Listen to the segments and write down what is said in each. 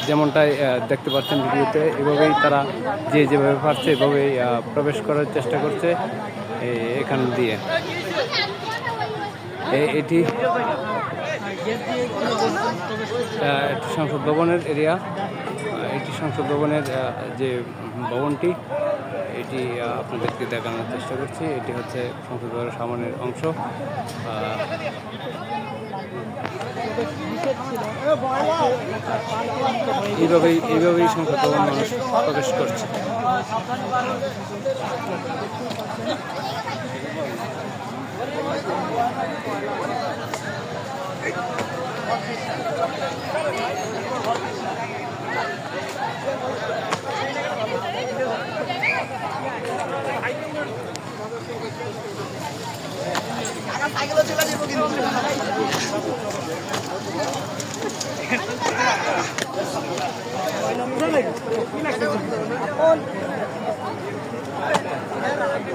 যেমনটাই দেখতে পাচ্ছেন ভিডিওতে, এভাবেই তারা যেভাবে পারছে এভাবেই প্রবেশ করার চেষ্টা করছে এখান দিয়ে। এটি সংসদ ভবনের এরিয়া। এটি সংসদ ভবনের যে ভবনটি, এটি আপনাদেরকে দেখানোর চেষ্টা করছি। এটি হচ্ছে সংসদ ভবনের সামনের অংশ। এইভাবেই সংসদ ভবন মানুষ প্রবেশ করছে।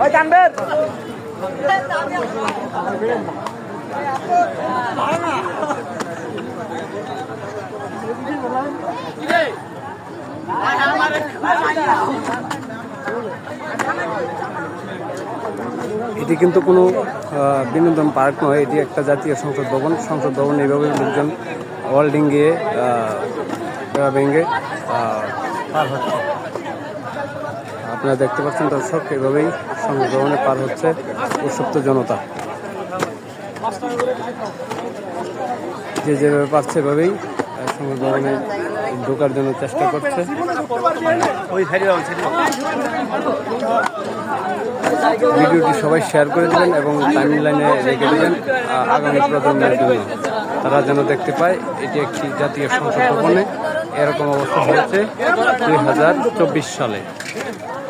ওই জানবেন এটি কিন্তু কোনো বিনোদন পার্ক নয়, এটি একটা জাতীয় সংসদ ভবন। সংসদ ভবন এইভাবে লোকজন ওয়াল ডিঙ্গিয়ে ভেঙে পার হচ্ছে। আপনারা দেখতে পাচ্ছেন দর্শক, এভাবেই সংসদ ভবনে পার হচ্ছে উৎসুপ্ত জনতা। যেভাবে পারছে এভাবেই সংসদ ভবনে ঢোকার জন্য চেষ্টা করছে। ভিডিওটি সবাই শেয়ার করে দেবেন এবং টাইমলাইনে রেখে দেবেন আগামী প্রজন্মের জন্য, তারা যেন দেখতে পায় এটি একটি জাতীয় সংসদ ভবনে এরকম অবস্থা হয়েছে 2024 সালে।